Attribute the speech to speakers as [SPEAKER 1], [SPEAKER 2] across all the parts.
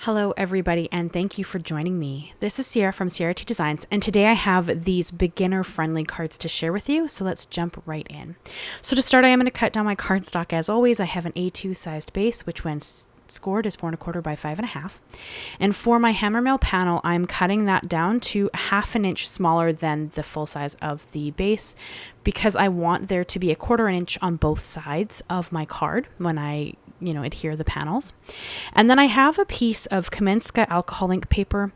[SPEAKER 1] Hello everybody, and thank you for joining me. This is Ciara from Ciara T Designs, and today I have these beginner friendly cards to share with you, so let's jump right in. So to start, I am going to cut down my cardstock as always. I have an A2 sized base, which when scored is 4¼ by 5½. And for my HammerMill panel, I'm cutting that down to 1/2 inch smaller than the full size of the base because I want there to be 1/4 inch on both sides of my card when I adhere the panels. And then I have a piece of Kamenska alcohol ink paper.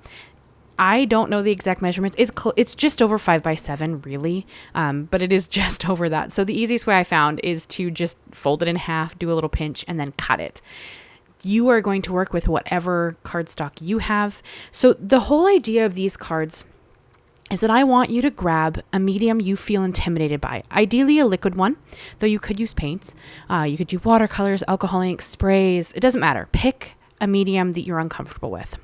[SPEAKER 1] I don't know the exact measurements. It's just over 5 by 7 really, but it is just over that. So the easiest way I found is to just fold it in half, do a little pinch, and then cut it. You are going to work with whatever cardstock you have. So the whole idea of these cards is that I want you to grab a medium you feel intimidated by, ideally a liquid one, though you could use paints. You could do watercolors, alcohol inks, sprays. It doesn't matter. Pick a medium that you're uncomfortable with.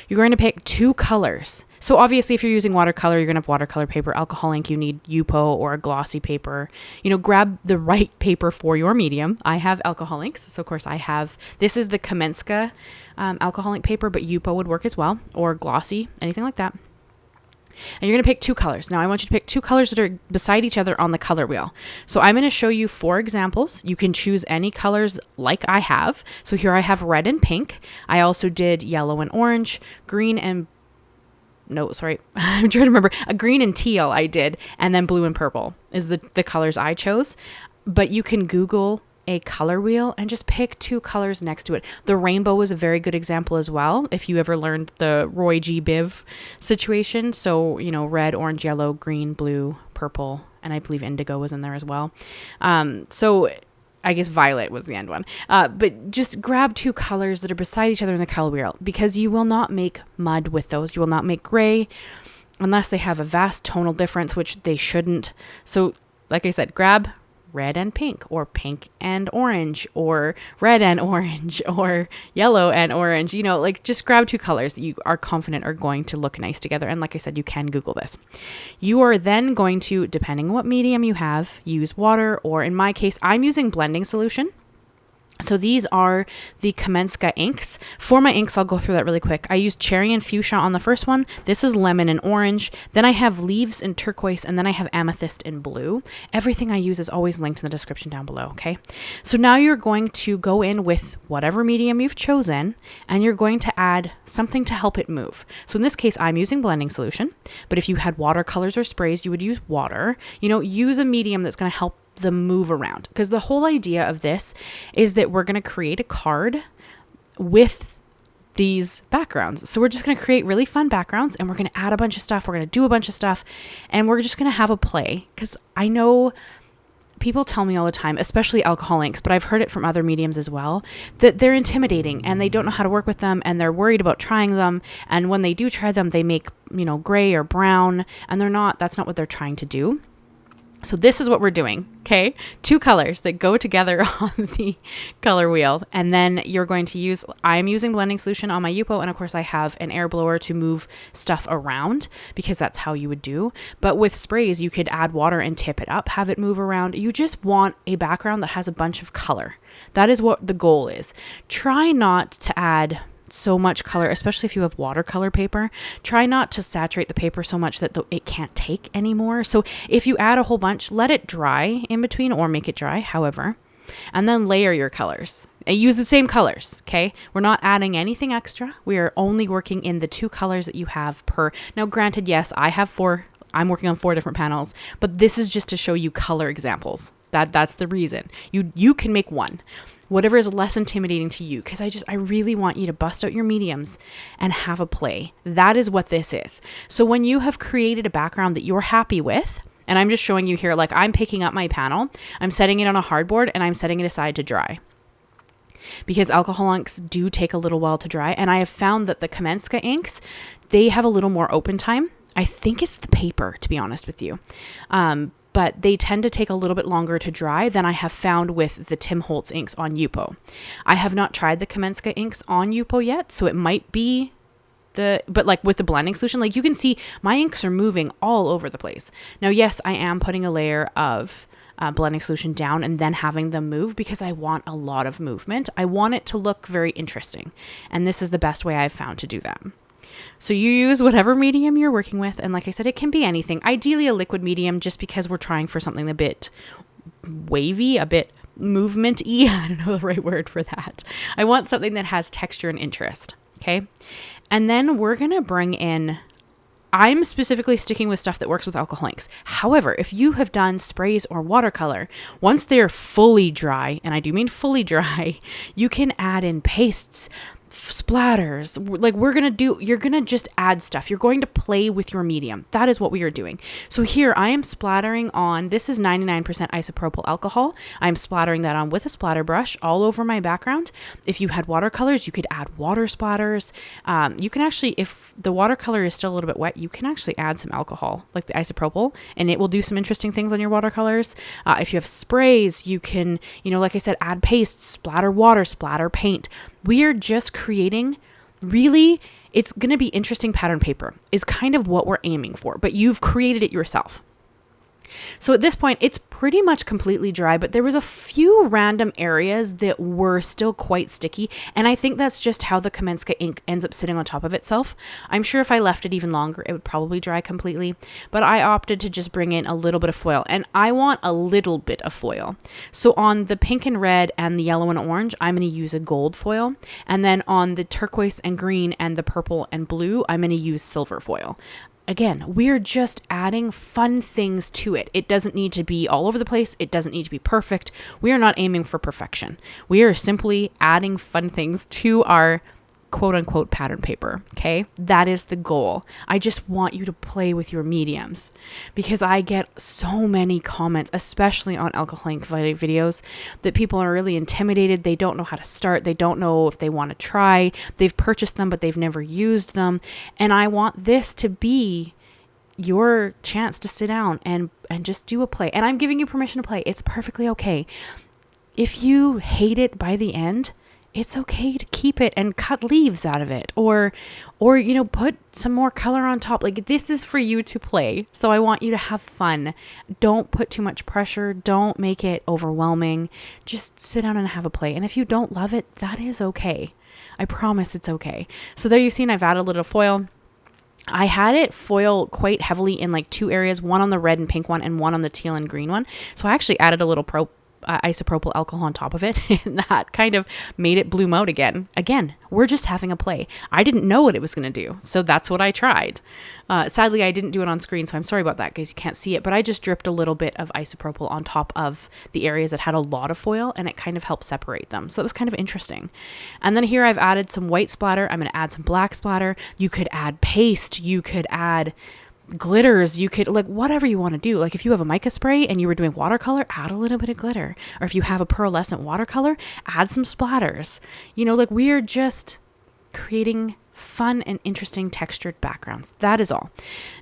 [SPEAKER 1] You're going to pick 2 colors. So obviously if you're using watercolor, you're going to have watercolor paper. Alcohol ink, you need Yupo or a glossy paper. Grab the right paper for your medium. I have alcohol inks. So of course this is the Kamenska alcohol ink paper, but Yupo would work as well, or glossy, anything like that. And you're going to pick 2 colors. Now I want you to pick 2 colors that are beside each other on the color wheel. So I'm going to show you 4 examples. You can choose any colors like I have. So here I have red and pink. I also did yellow and orange, green and I'm trying to remember. A green and teal I did, and then blue and purple is the colors I chose. But you can Google a color wheel and just pick 2 colors next to it. The rainbow is a very good example as well, if you ever learned the Roy G. Biv situation. So, red, orange, yellow, green, blue, purple, and I believe indigo was in there as well. So I guess violet was the end one. But just grab 2 colors that are beside each other in the color wheel, because you will not make mud with those. You will not make gray unless they have a vast tonal difference, which they shouldn't. So like I said, grab red and pink, or pink and orange, or red and orange, or yellow and orange. Just grab 2 colors that you are confident are going to look nice together. And like I said, you can Google this. You are then going to, depending on what medium you have, use water, or in my case, I'm using blending solution. So these are the Kamenska inks. For my inks, I'll go through that really quick. I used cherry and fuchsia on the first one. This is lemon and orange. Then I have leaves and turquoise, and then I have amethyst and blue. Everything I use is always linked in the description down below, okay? So now you're going to go in with whatever medium you've chosen, and you're going to add something to help it move. So in this case, I'm using blending solution, but if you had watercolors or sprays, you would use water. Use a medium that's going to help them move around, because the whole idea of this is that we're going to create a card with these backgrounds. So we're just going to create really fun backgrounds, and we're going to add a bunch of stuff. We're going to do a bunch of stuff, and we're just going to have a play, because I know people tell me all the time, especially alcohol inks, but I've heard it from other mediums as well, that they're intimidating and they don't know how to work with them, and they're worried about trying them. And when they do try them, they make, gray or brown, and that's not what they're trying to do. So this is what we're doing, okay? 2 colors that go together on the color wheel. And then you're going to I'm using blending solution on my Yupo. And of course I have an air blower to move stuff around, because that's how you would do. But with sprays, you could add water and tip it up, have it move around. You just want a background that has a bunch of color. That is what the goal is. Try not to add so much color, especially if you have watercolor paper. Try not to saturate the paper so much that it can't take anymore. So if you add a whole bunch, let it dry in between, or make it dry, however, and then layer your colors. Use the same colors, okay? We're not adding anything extra. We are only working in the 2 colors that you have per. Now, granted, yes, I have 4. I'm working on 4 different panels, but this is just to show you color examples. That's the reason. You can make 1. Whatever is less intimidating to you, because I really want you to bust out your mediums and have a play. That is what this is. So when you have created a background that you're happy with, and I'm just showing you here, like I'm picking up my panel, I'm setting it on a hardboard, and I'm setting it aside to dry, because alcohol inks do take a little while to dry. And I have found that the Kamenska inks, they have a little more open time. I think it's the paper, to be honest with you. But they tend to take a little bit longer to dry than I have found with the Tim Holtz inks on Yupo. I have not tried the Kamenska inks on Yupo yet, so it might be but like with the blending solution, like you can see my inks are moving all over the place. Now, yes, I am putting a layer of blending solution down and then having them move, because I want a lot of movement. I want it to look very interesting. And this is the best way I've found to do that. So you use whatever medium you're working with. And like I said, it can be anything. Ideally a liquid medium, just because we're trying for something a bit wavy, a bit movement-y. I don't know the right word for that. I want something that has texture and interest. Okay. And then we're going to bring in, I'm specifically sticking with stuff that works with alcohol inks. However, if you have done sprays or watercolor, once they're fully dry, and I do mean fully dry, you can add in pastes, splatters. Like you're going to just add stuff. You're going to play with your medium. That is what we are doing. So here I am splattering on, this is 99% isopropyl alcohol. I'm splattering that on with a splatter brush all over my background. If you had watercolors, you could add water splatters. You can actually, if the watercolor is still a little bit wet, you can actually add some alcohol, like the isopropyl, and it will do some interesting things on your watercolors. If you have sprays, you can, like I said, add pastes, splatter water, splatter paint. We are just creating, really, it's going to be interesting pattern paper is kind of what we're aiming for, but you've created it yourself. So at this point, it's pretty much completely dry, but there was a few random areas that were still quite sticky. And I think that's just how the Kamenska ink ends up sitting on top of itself. I'm sure if I left it even longer, it would probably dry completely, but I opted to just bring in a little bit of foil, and I want a little bit of foil. So on the pink and red and the yellow and orange, I'm going to use a gold foil. And then on the turquoise and green and the purple and blue, I'm going to use silver foil. Again, we're just adding fun things to it. It doesn't need to be all over the place. It doesn't need to be perfect. We are not aiming for perfection. We are simply adding fun things to our quote unquote pattern paper. Okay. That is the goal. I just want you to play with your mediums, because I get so many comments, especially on alcohol ink videos, that people are really intimidated. They don't know how to start. They don't know if they want to try. They've purchased them, but they've never used them. And I want this to be your chance to sit down and just do a play. And I'm giving you permission to play. It's perfectly okay. If you hate it by the end, it's okay to keep it and cut leaves out of it, or put some more color on top. Like, this is for you to play. So I want you to have fun. Don't put too much pressure. Don't make it overwhelming. Just sit down and have a play. And if you don't love it, that is okay. I promise it's okay. So there you've seen I've added a little foil. I had it foil quite heavily in like two areas, one on the red and pink one and one on the teal and green one. So I actually added a little isopropyl alcohol on top of it, and that kind of made it bloom out again. Again, we're just having a play. I didn't know what it was going to do, so that's what I tried. Sadly, I didn't do it on screen, so I'm sorry about that, guys. You can't see it, but I just dripped a little bit of isopropyl on top of the areas that had a lot of foil, and it kind of helped separate them. So it was kind of interesting. And then here I've added some white splatter. I'm going to add some black splatter. You could add paste. You could add glitters. You could, like, whatever you want to do. Like, if you have a mica spray and you were doing watercolor, add a little bit of glitter. Or if you have a pearlescent watercolor, add some splatters. Like, we're just creating fun and interesting textured backgrounds. That is all.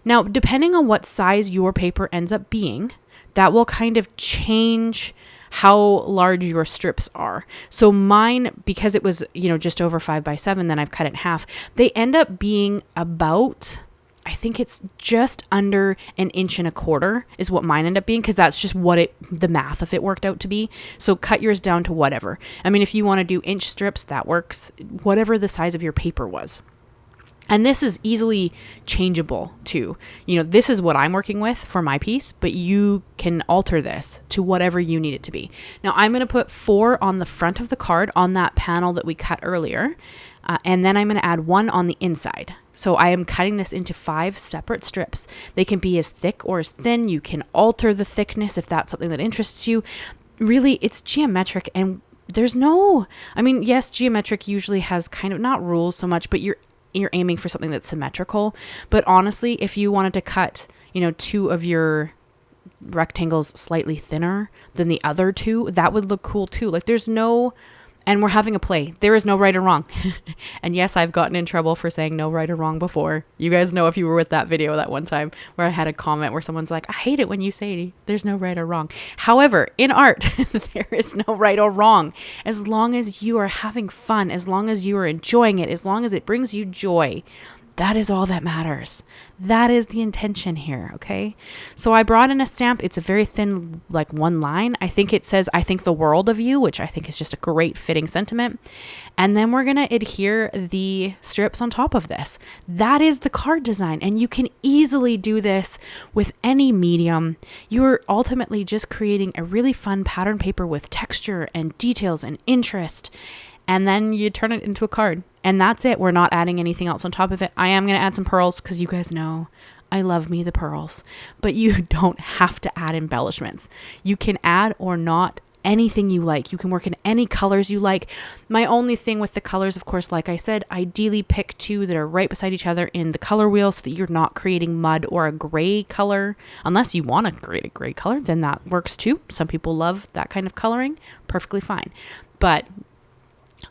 [SPEAKER 1] Now, depending on what size your paper ends up being, that will kind of change how large your strips are. So mine, because it was, just over 5x7, then I've cut it in half. They end up being about, I think it's just under 1.25 inches is what mine ended up being, because that's just what the math of it worked out to be. So cut yours down to whatever. I mean, if you want to do inch strips, that works, whatever the size of your paper was. And this is easily changeable too. This is what I'm working with for my piece, but you can alter this to whatever you need it to be. Now I'm going to put 4 on the front of the card on that panel that we cut earlier. And then I'm going to add 1 on the inside. So I am cutting this into 5 separate strips. They can be as thick or as thin. You can alter the thickness if that's something that interests you. Really, it's geometric, and there's yes, geometric usually has kind of not rules so much, but you're aiming for something that's symmetrical. But honestly, if you wanted to cut, 2 of your rectangles slightly thinner than the other 2, that would look cool too. Like, and we're having a play. There is no right or wrong. And yes, I've gotten in trouble for saying no right or wrong before. You guys know, if you were with that video that one time where I had a comment where someone's like, I hate it when you say there's no right or wrong. However, in art, there is no right or wrong. As long as you are having fun, as long as you are enjoying it, as long as it brings you joy, That is all that matters. That is the intention here, okay? So I brought in a stamp. It's a very thin, like one line. I think it says, I think the world of you, which I think is just a great fitting sentiment. And then we're going to adhere the strips on top of this. That is the card design. And you can easily do this with any medium. You're ultimately just creating a really fun pattern paper with texture and details and interest. And then you turn it into a card. And that's it. We're not adding anything else on top of it. I am going to add some pearls because you guys know I love me the pearls. But you don't have to add embellishments. You can add or not anything you like. You can work in any colors you like. My only thing with the colors, of course, like I said, ideally pick two that are right beside each other in the color wheel so that you're not creating mud or a gray color. Unless you want to create a gray color, then that works too. Some people love that kind of coloring. Perfectly fine. But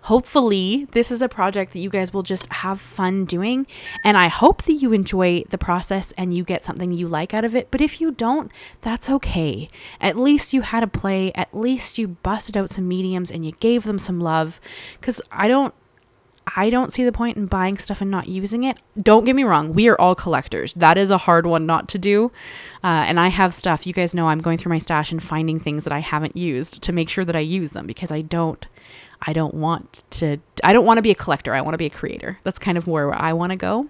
[SPEAKER 1] hopefully this is a project that you guys will just have fun doing, and I hope that you enjoy the process and you get something you like out of it. But if you don't, that's okay. At least you had a play. At least you busted out some mediums and you gave them some love, because I don't see the point in buying stuff and not using it. Don't get me wrong. We are all collectors. That is a hard one not to do. And I have stuff. You guys know I'm going through my stash and finding things that I haven't used to make sure that I use them, because I don't want to be a collector. I want to be a creator. That's kind of where I want to go.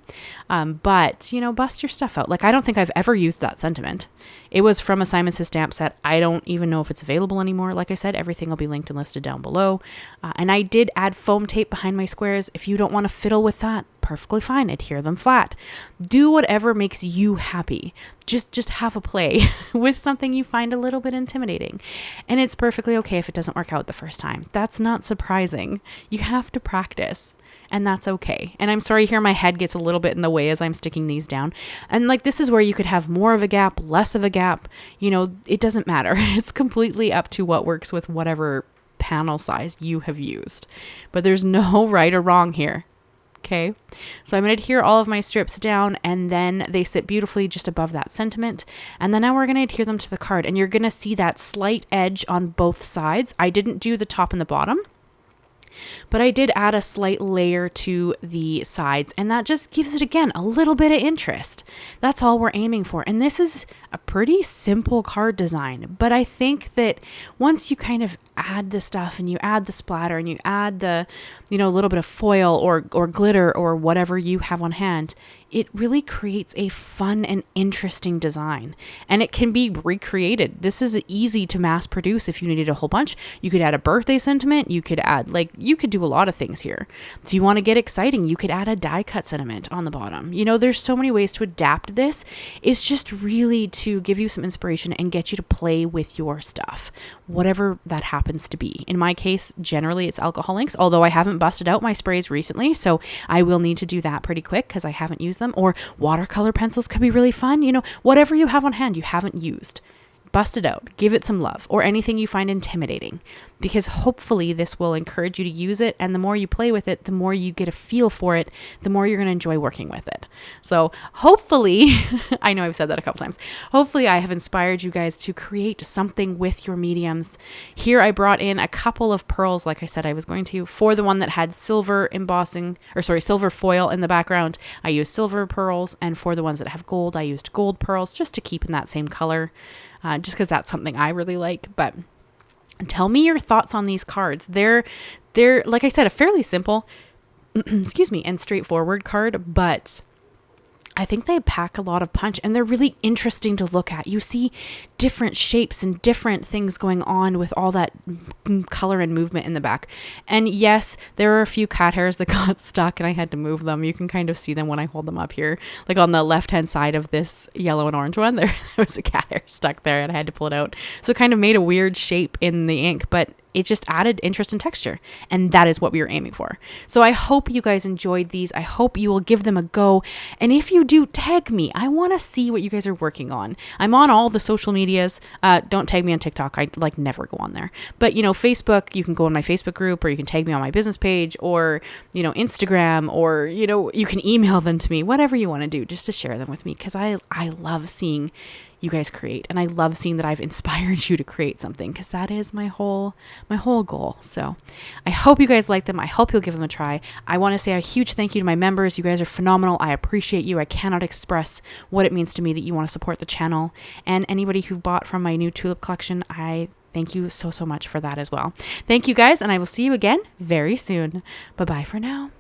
[SPEAKER 1] But, bust your stuff out. Like, I don't think I've ever used that sentiment. It was from a Simon Says stamp set. I don't even know if it's available anymore. Like I said, everything will be linked and listed down below. And I did add foam tape behind my squares. If you don't want to fiddle with that, perfectly fine. Adhere them flat. Do whatever makes you happy. Just have a play with something you find a little bit intimidating. And it's perfectly okay if it doesn't work out the first time. That's not surprising. You have to practice. And that's okay. And I'm sorry here, my head gets a little bit in the way as I'm sticking these down. And like, this is where you could have more of a gap, less of a gap. It doesn't matter. It's completely up to what works with whatever panel size you have used. But there's no right or wrong here. Okay. So I'm going to adhere all of my strips down, and then they sit beautifully just above that sentiment. And then now we're going to adhere them to the card, and you're going to see that slight edge on both sides. I didn't do the top and the bottom, but I did add a slight layer to the sides, and that just gives it, again, a little bit of interest. That's all we're aiming for. And this is a pretty simple card design, but I think that once you kind of add the stuff and you add the splatter and you add the, a little bit of foil or glitter or whatever you have on hand, it really creates a fun and interesting design, and it can be recreated. This is easy to mass produce. If you needed a whole bunch, you could add a birthday sentiment. You could add, you could do a lot of things here. If you want to get exciting, you could add a die cut sentiment on the bottom. There's so many ways to adapt this. It's just really to give you some inspiration and get you to play with your stuff, whatever that happens to be. In my case, generally it's alcohol inks, although I haven't busted out my sprays recently, so I will need to do that pretty quick because I haven't used them. Or watercolor pencils could be really fun. Whatever you have on hand you haven't used, bust it out, give it some love, or anything you find intimidating, because hopefully this will encourage you to use it. And the more you play with it, the more you get a feel for it, the more you're going to enjoy working with it. So hopefully, I know I've said that a couple times, hopefully I have inspired you guys to create something with your mediums. Here I brought in a couple of pearls, like I said I was going to. For the one that had silver silver foil in the background, I used silver pearls. And for the ones that have gold, I used gold pearls, just to keep in that same color. Just because that's something I really like. But tell me your thoughts on these cards. They're like I said, a fairly simple, and straightforward card, but I think they pack a lot of punch, and they're really interesting to look at. You see different shapes and different things going on with all that color and movement in the back. And yes, there are a few cat hairs that got stuck and I had to move them. You can kind of see them when I hold them up here. Like on the left-hand side of this yellow and orange one, there was a cat hair stuck there and I had to pull it out. So it kind of made a weird shape in the ink, but it just added interest and texture, and that is what we were aiming for. So I hope you guys enjoyed these. I hope you will give them a go. And if you do, tag me. I want to see what you guys are working on. I'm on all the social medias. Don't tag me on TikTok. I never go on there. But Facebook, you can go on my Facebook group, or you can tag me on my business page, or Instagram, or you can email them to me. Whatever you want to do, just to share them with me, because I love seeing you guys create. And I love seeing that I've inspired you to create something, because that is my whole goal. So I hope you guys like them. I hope you'll give them a try. I want to say a huge thank you to my members. You guys are phenomenal. I appreciate you. I cannot express what it means to me that you want to support the channel. And anybody who bought from my new tulip collection, I thank you so much for that as well. Thank you guys, and I will see you again very soon. Bye-bye for now.